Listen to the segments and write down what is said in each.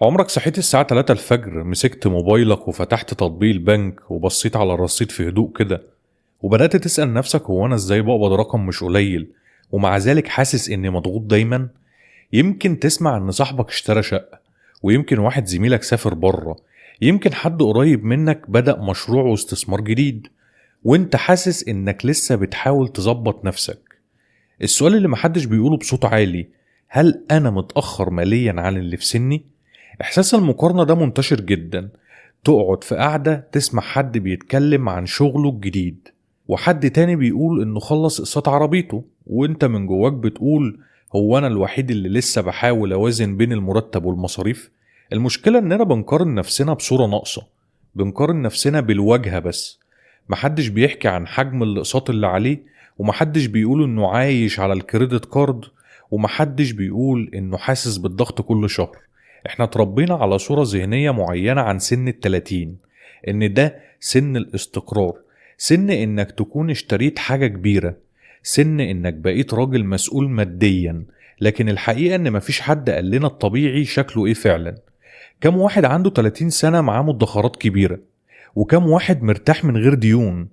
عمرك صحيت الساعة 3 الفجر، مسكت موبايلك وفتحت تطبيق البنك وبصيت على الرصيد في هدوء كده، وبدأت تسأل نفسك هو أنا إزاي بقبض رقم مش قليل ومع ذلك حاسس إني مضغوط دايما؟ يمكن تسمع إن صاحبك اشترى شقة، ويمكن واحد زميلك سافر بره، يمكن حد قريب منك بدأ مشروع واستثمار جديد، وإنت حاسس إنك لسه بتحاول تظبط نفسك. السؤال اللي محدش بيقوله بصوت عالي: هل أنا متأخر ماليا عن اللي في سني؟ إحساس المقارنة ده منتشر جدا. تقعد في قعدة تسمع حد بيتكلم عن شغله الجديد، وحد تاني بيقول إنه خلص قسط عربيته، وإنت من جواك بتقول: هو أنا الوحيد اللي لسه بحاول أوازن بين المرتب والمصاريف؟ المشكلة إننا بنقارن نفسنا بصورة ناقصة، بنقارن نفسنا بالواجهة بس. محدش بيحكي عن حجم الاقساط اللي عليه، ومحدش بيقول إنه عايش على الكريدت كارد، ومحدش بيقول إنه حاسس بالضغط كل شهر. احنا اتربينا على صورة ذهنية معينة عن سن ال30، ان ده سن الاستقرار، سن انك تكون اشتريت حاجة كبيرة، سن انك بقيت راجل مسؤول ماديا. لكن الحقيقة ان مفيش حد قال لنا الطبيعي شكله ايه فعلا. كم واحد عنده 30 سنة معاه مدخرات كبيرة؟ وكم واحد مرتاح من غير ديون؟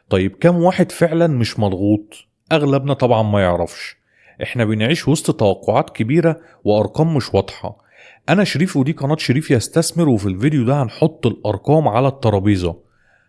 طيب كم واحد فعلا مش مضغوط؟ اغلبنا طبعا ما يعرفش. احنا بنعيش وسط توقعات كبيرة وارقام مش واضحة. انا شريف ودي قناة شريف يستثمر، وفي الفيديو ده هنحط الارقام على الترابيزة،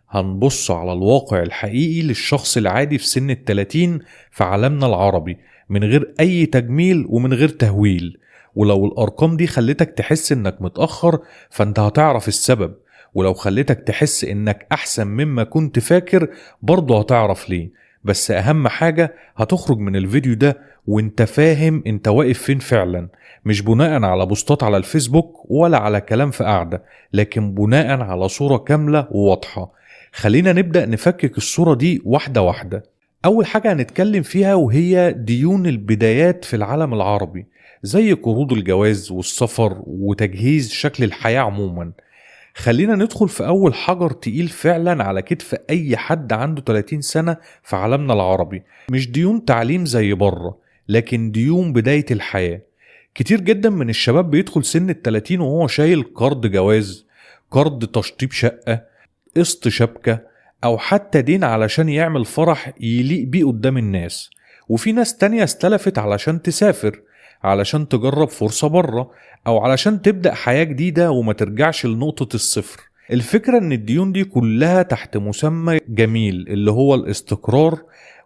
هنبص على الواقع الحقيقي للشخص العادي في سن ال30 في عالمنا العربي، من غير اي تجميل ومن غير تهويل. ولو الارقام دي خلتك تحس انك متأخر، فانت هتعرف السبب. ولو خلتك تحس انك احسن مما كنت فاكر، برضه هتعرف ليه. بس اهم حاجة، هتخرج من الفيديو ده وانت فاهم انت واقف فين فعلا، مش بناء على بوستات على الفيسبوك ولا على كلام في قعدة، لكن بناء على صورة كاملة وواضحة. خلينا نبدأ نفكك الصورة دي واحدة واحدة. أول حاجة هنتكلم فيها وهي ديون البدايات في العالم العربي، زي قروض الجواز والسفر وتجهيز شكل الحياة عموما. خلينا ندخل في أول حجر تقيل فعلا على كتف أي حد عنده 30 سنة في عالمنا العربي. مش ديون تعليم زي بره، لكن ديون بداية الحياة. كتير جدا من الشباب بيدخل سن ال30 وهو شايل قرض جواز، قرض تشطيب شقة، قسط شبكة، أو حتى دين علشان يعمل فرح يليق بيه قدام الناس. وفي ناس تانية استلفت علشان تسافر، علشان تجرب فرصة بره، أو علشان تبدأ حياة جديدة وما ترجعش لنقطة الصفر. الفكرة إن الديون دي كلها تحت مسمى جميل، اللي هو الاستقرار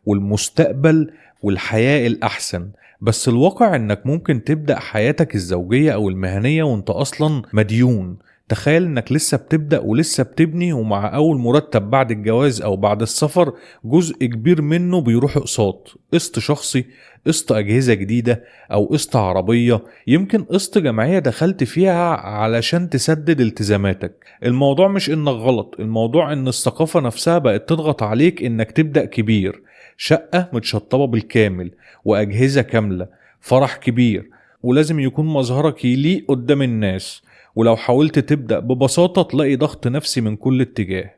والمستقبل والحياة الأحسن. بس الواقع إنك ممكن تبدأ حياتك الزوجية أو المهنية وإنت أصلا مديون. تخيل إنك لسه بتبدأ ولسه بتبني، ومع أول مرتب بعد الجواز أو بعد السفر جزء كبير منه بيروح اقساط، قسط شخصي، قسط أجهزة جديدة، أو قسط عربية، يمكن قسط جمعية دخلت فيها علشان تسدد التزاماتك. الموضوع مش إنك غلط، الموضوع إن الثقافة نفسها بقت تضغط عليك إنك تبدأ كبير. شقة متشطبة بالكامل، وأجهزة كاملة، فرح كبير، ولازم يكون مظهرك يليق قدام الناس. ولو حاولت تبدأ ببساطة تلاقي ضغط نفسي من كل اتجاه.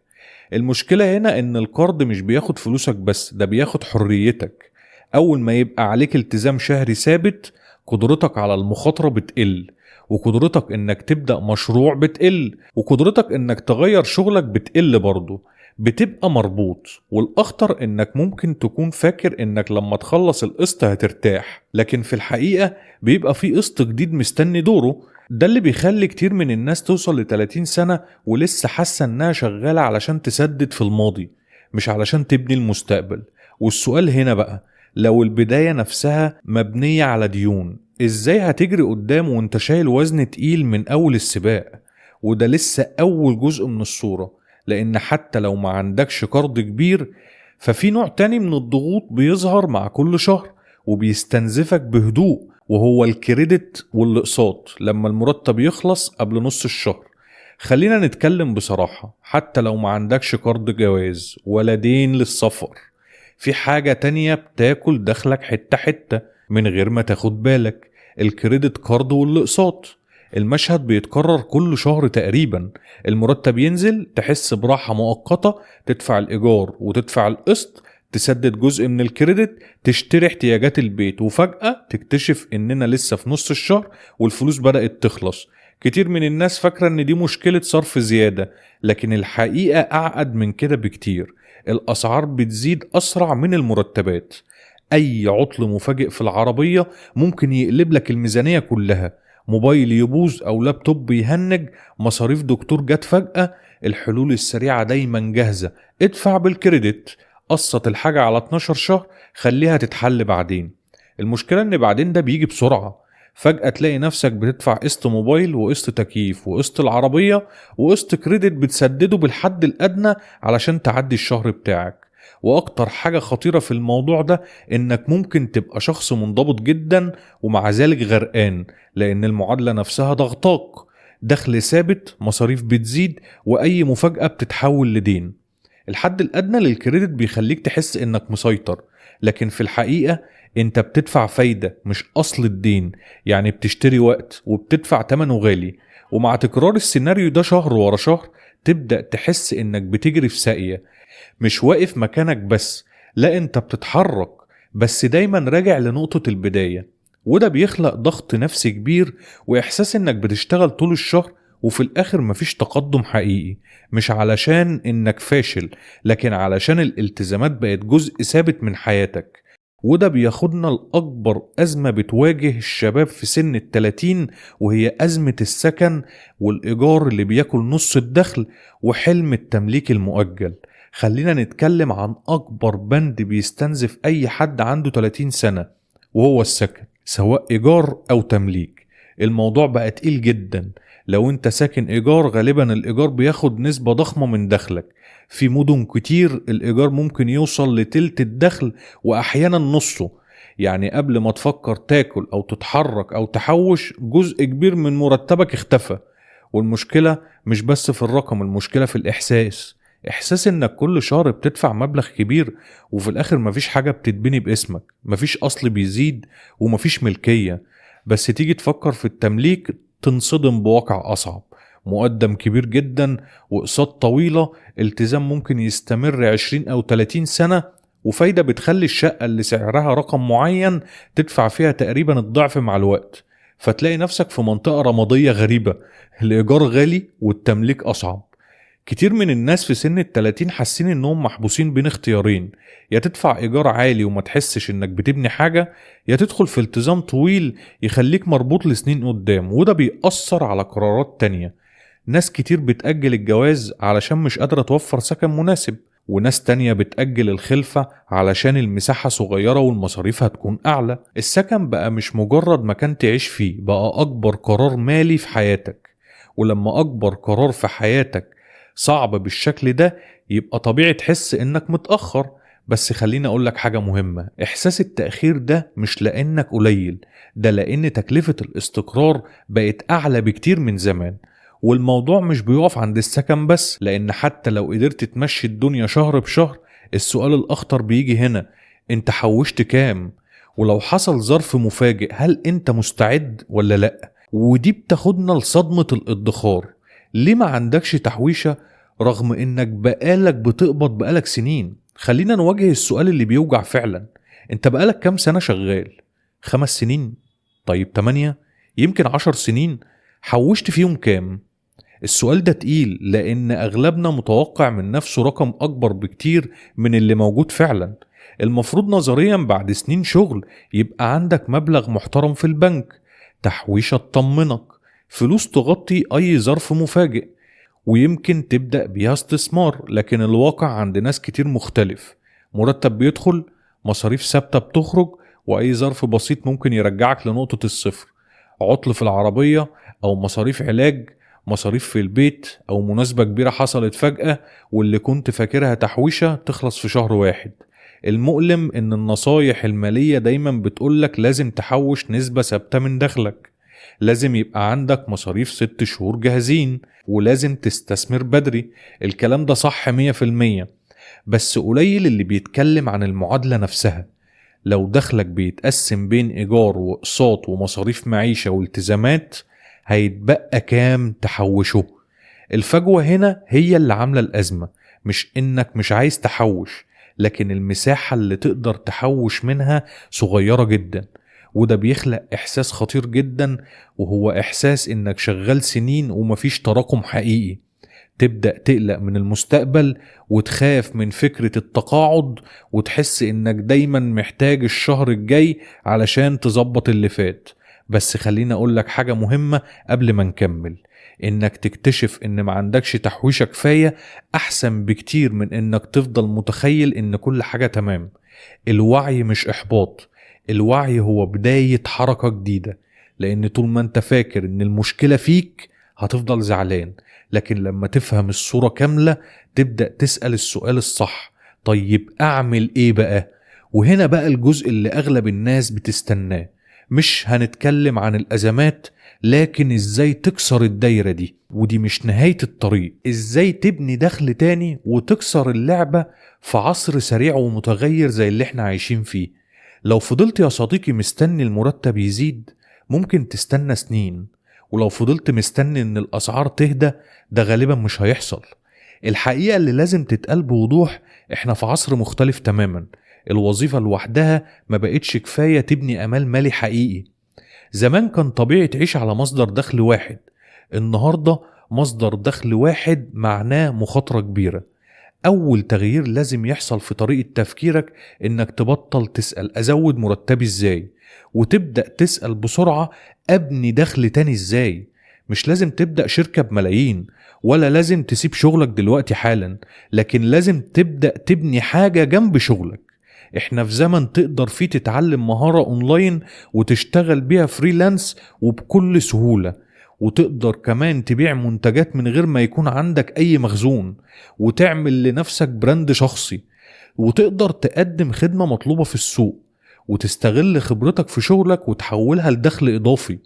المشكلة هنا إن القرض مش بياخد فلوسك بس، ده بياخد حريتك. أول ما يبقى عليك التزام شهري ثابت، قدرتك على المخاطرة بتقل، وقدرتك إنك تبدأ مشروع بتقل، وقدرتك إنك تغير شغلك بتقل برضه. بتبقى مربوط. والأخطر إنك ممكن تكون فاكر إنك لما تخلص القسط هترتاح، لكن في الحقيقة بيبقى في قسط جديد مستني دوره. ده اللي بيخلي كتير من الناس توصل ل30 سنة ولسه حاسة إنها شغالة علشان تسدد في الماضي، مش علشان تبني المستقبل. والسؤال هنا بقى، لو البداية نفسها مبنية على ديون، إزاي هتجري قدام وإنت شايل وزن تقيل من أول السباق؟ وده لسه أول جزء من الصورة، لأن حتى لو ما عندكش قرض كبير، ففي نوع تاني من الضغوط بيظهر مع كل شهر وبيستنزفك بهدوء، وهو الكريدت والاقساط لما المرتب يخلص قبل نص الشهر. خلينا نتكلم بصراحة، حتى لو ما عندكش قرض جواز ولا دين للسفر، في حاجة تانية بتاكل دخلك حتة حتة من غير ما تاخد بالك: الكريدت كارد والاقساط. المشهد بيتكرر كل شهر تقريبا. المرتب ينزل، تحس براحة مؤقتة، تدفع الإيجار وتدفع القسط، تسدد جزء من الكريدت، تشتري احتياجات البيت، وفجأة تكتشف إننا لسه في نص الشهر والفلوس بدأت تخلص. كتير من الناس فاكرة ان دي مشكلة صرف زيادة، لكن الحقيقة اعقد من كده بكتير. الاسعار بتزيد اسرع من المرتبات. اي عطل مفاجئ في العربية ممكن يقلب لك الميزانية كلها. موبايل يبوظ او لابتوب يهنج، مصاريف دكتور جت فجأة. الحلول السريعة دايما جاهزة. ادفع بالكريدت، قسط الحاجة على 12 شهر، خليها تتحل بعدين. المشكلة ان بعدين ده بيجي بسرعة. فجأة تلاقي نفسك بتدفع قسط موبايل وقسط تكييف وقسط العربية وقسط كريدت بتسدده بالحد الأدنى علشان تعدي الشهر بتاعك. وأكتر حاجة خطيرة في الموضوع ده إنك ممكن تبقى شخص منضبط جدا ومع ذلك غرقان، لأن المعادلة نفسها ضغطاك. دخل ثابت، مصاريف بتزيد، وأي مفاجأة بتتحول لدين. الحد الأدنى للكريدت بيخليك تحس إنك مسيطر، لكن في الحقيقة انت بتدفع فايدة مش أصل الدين. يعني بتشتري وقت وبتدفع تمنه غالي. ومع تكرار السيناريو ده شهر ورا شهر تبدأ تحس إنك بتجري في ساقية، مش واقف مكانك بس، لا انت بتتحرك، بس دايما راجع لنقطة البداية. وده بيخلق ضغط نفسي كبير وإحساس إنك بتشتغل طول الشهر وفي الآخر مفيش تقدم حقيقي. مش علشان إنك فاشل، لكن علشان الالتزامات بقت جزء ثابت من حياتك. وده بياخدنا لأكبر أزمة بتواجه الشباب في سن ال30، وهي أزمة السكن والإيجار اللي بياكل نص الدخل، وحلم التمليك المؤجل. خلينا نتكلم عن أكبر بند بيستنزف أي حد عنده 30 سنة، وهو السكن، سواء إيجار أو تمليك. الموضوع بقى تقيل جدا. لو انت ساكن إيجار، غالبا الإيجار بياخد نسبة ضخمة من دخلك. في مدن كتير الإيجار ممكن يوصل لتلت الدخل وأحيانا نصه. يعني قبل ما تفكر تاكل أو تتحرك أو تحوش، جزء كبير من مرتبك اختفى. والمشكلة مش بس في الرقم، المشكلة في إحساس إنك كل شهر بتدفع مبلغ كبير وفي الآخر مفيش حاجة بتتبني باسمك، مفيش أصل بيزيد ومفيش ملكية. بس تيجي تفكر في التمليك تنصدم بواقع أصعب. مقدم كبير جدا وأقساط طويلة، التزام ممكن يستمر 20 أو 30 سنة، وفايدة بتخلي الشقة اللي سعرها رقم معين تدفع فيها تقريبا الضعف مع الوقت. فتلاقي نفسك في منطقة رمادية غريبة، الإيجار غالي والتمليك أصعب. كتير من الناس في سن ال30 حاسين انهم محبوسين بين اختيارين: يا تدفع ايجار عالي وما تحسش انك بتبني حاجة، يا تدخل في التزام طويل يخليك مربوط لسنين قدام. وده بيأثر على قرارات تانية. ناس كتير بتأجل الجواز علشان مش قادرة توفر سكن مناسب، وناس تانية بتأجل الخلفة علشان المساحة صغيرة والمصاريف هتكون أعلى. السكن بقى مش مجرد مكان تعيش فيه، بقى أكبر قرار مالي في حياتك. ولما أكبر قرار في حياتك صعب بالشكل ده، يبقى طبيعي تحس إنك متأخر. بس خليني أقولك حاجة مهمة: إحساس التأخير ده مش لأنك قليل، ده لأن تكلفة الاستقرار بقت أعلى بكتير من زمان. والموضوع مش بيقف عند السكن بس، لأن حتى لو قدرت تمشي الدنيا شهر بشهر، السؤال الأخطر بيجي هنا: انت حوشت كام؟ ولو حصل ظرف مفاجئ، هل انت مستعد ولا لأ؟ ودي بتاخدنا لصدمة الادخار. ليه ما عندكش تحويشة رغم انك بقالك بتقبض بقالك سنين؟ خلينا نواجه السؤال اللي بيوجع فعلا: انت بقالك كام سنة شغال؟ 5 سنين؟ طيب 8؟ يمكن 10 سنين؟ حوشت فيهم كام؟ السؤال ده تقيل، لأن أغلبنا متوقع من نفسه رقم أكبر بكتير من اللي موجود فعلا. المفروض نظريا بعد سنين شغل يبقى عندك مبلغ محترم في البنك، تحويشة تطمنك، فلوس تغطي أي ظرف مفاجئ، ويمكن تبدأ بيها استثمار. لكن الواقع عند ناس كتير مختلف: مرتب بيدخل، مصاريف ثابتة بتخرج، وأي ظرف بسيط ممكن يرجعك لنقطة الصفر. عطل في العربية، أو مصاريف علاج، مصاريف في البيت، أو مناسبة كبيرة حصلت فجأة، واللي كنت فاكرها تحويشة تخلص في شهر واحد. المؤلم إن النصايح المالية دايما بتقولك لازم تحوش نسبة ثابتة من دخلك، لازم يبقى عندك مصاريف 6 شهور جاهزين، ولازم تستثمر بدري. الكلام ده صح 100%، بس قليل اللي بيتكلم عن المعادلة نفسها. لو دخلك بيتقسم بين إيجار وأقساط ومصاريف معيشة والتزامات، هيتبقى كام تحوشه؟ الفجوة هنا هي اللي عاملة الأزمة. مش إنك مش عايز تحوش، لكن المساحة اللي تقدر تحوش منها صغيرة جدا. وده بيخلق إحساس خطير جدا، وهو إحساس إنك شغال سنين ومفيش تراكم حقيقي. تبدأ تقلق من المستقبل وتخاف من فكرة التقاعد، وتحس إنك دايما محتاج الشهر الجاي علشان تظبط اللي فات. بس خليني أقولك حاجة مهمة قبل ما نكمل: إنك تكتشف إن ما عندكش تحويشة كفاية أحسن بكتير من إنك تفضل متخيل إن كل حاجة تمام. الوعي مش إحباط، الوعي هو بداية حركة جديدة. لأن طول ما أنت فاكر إن المشكلة فيك هتفضل زعلان، لكن لما تفهم الصورة كاملة تبدأ تسأل السؤال الصح: طيب أعمل إيه بقى؟ وهنا بقى الجزء اللي أغلب الناس بتستناه. مش هنتكلم عن الأزمات، لكن إزاي تكسر الدايرة دي، ودي مش نهاية الطريق. إزاي تبني دخل تاني وتكسر اللعبة في عصر سريع ومتغير زي اللي احنا عايشين فيه. لو فضلت يا صديقي مستني المرتب يزيد ممكن تستنى سنين، ولو فضلت مستني ان الاسعار تهدى ده غالبا مش هيحصل. الحقيقة اللي لازم تتقال بوضوح: احنا في عصر مختلف تماما. الوظيفة لوحدها ما بقتش كفاية تبني امال مالي حقيقي. زمان كان طبيعي تعيش على مصدر دخل واحد، النهاردة مصدر دخل واحد معناه مخاطرة كبيرة. أول تغيير لازم يحصل في طريقة تفكيرك إنك تبطل تسأل أزود مرتبي إزاي، وتبدأ تسأل بسرعة أبني دخل تاني إزاي. مش لازم تبدأ شركة بملايين، ولا لازم تسيب شغلك دلوقتي حالا، لكن لازم تبدأ تبني حاجة جنب شغلك. احنا في زمن تقدر فيه تتعلم مهارة اونلاين وتشتغل بيها فريلانس وبكل سهولة، وتقدر كمان تبيع منتجات من غير ما يكون عندك اي مخزون، وتعمل لنفسك براند شخصي، وتقدر تقدم خدمة مطلوبة في السوق، وتستغل خبرتك في شغلك وتحولها لدخل اضافي.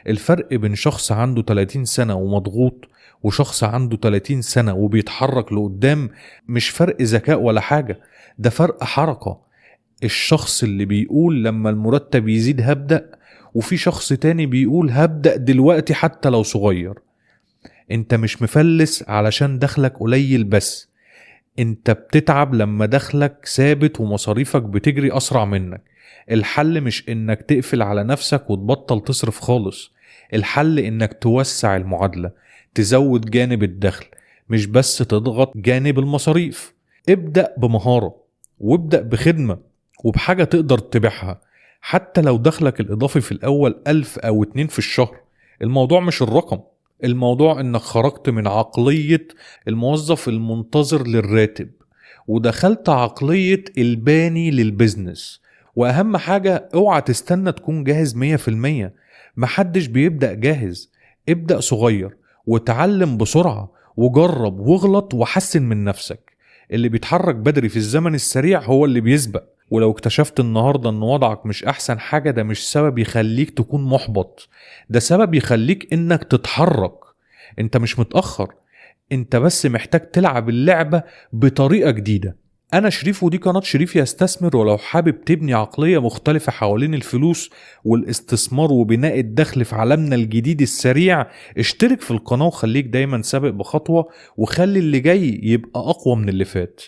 الفرق بين شخص عنده 30 سنة ومضغوط وشخص عنده 30 سنة وبيتحرك لقدام مش فرق ذكاء ولا حاجة، ده فرق حركة. الشخص اللي بيقول لما المرتب يزيد هبدأ، وفي شخص تاني بيقول هبدأ دلوقتي حتى لو صغير. انت مش مفلس علشان دخلك قليل بس، انت بتتعب لما دخلك ثابت ومصاريفك بتجري أسرع منك. الحل مش انك تقفل على نفسك وتبطل تصرف خالص، الحل انك توسع المعادلة، تزود جانب الدخل مش بس تضغط جانب المصاريف. ابدأ بمهارة، وابدأ بخدمة، وبحاجة تقدر تبيعها. حتى لو دخلك الإضافي في الأول 1000 أو 2 في الشهر، الموضوع مش الرقم، الموضوع انك خرجت من عقلية الموظف المنتظر للراتب ودخلت عقلية الباني للبزنس. واهم حاجة اوعى تستنى تكون جاهز 100%، محدش بيبدأ جاهز. ابدأ صغير وتعلم بسرعة وجرب واغلط وحسن من نفسك. اللي بيتحرك بدري في الزمن السريع هو اللي بيسبق. ولو اكتشفت النهاردة ان وضعك مش احسن حاجة، ده مش سبب يخليك تكون محبط، ده سبب يخليك انك تتحرك. انت مش متأخر، انت بس محتاج تلعب اللعبة بطريقة جديدة. انا شريف ودي قناة شريف يستثمر، ولو حابب تبني عقلية مختلفة حوالين الفلوس والاستثمار وبناء الدخل في عالمنا الجديد السريع، اشترك في القناة وخليك دايما سابق بخطوة، وخلي اللي جاي يبقى اقوى من اللي فات.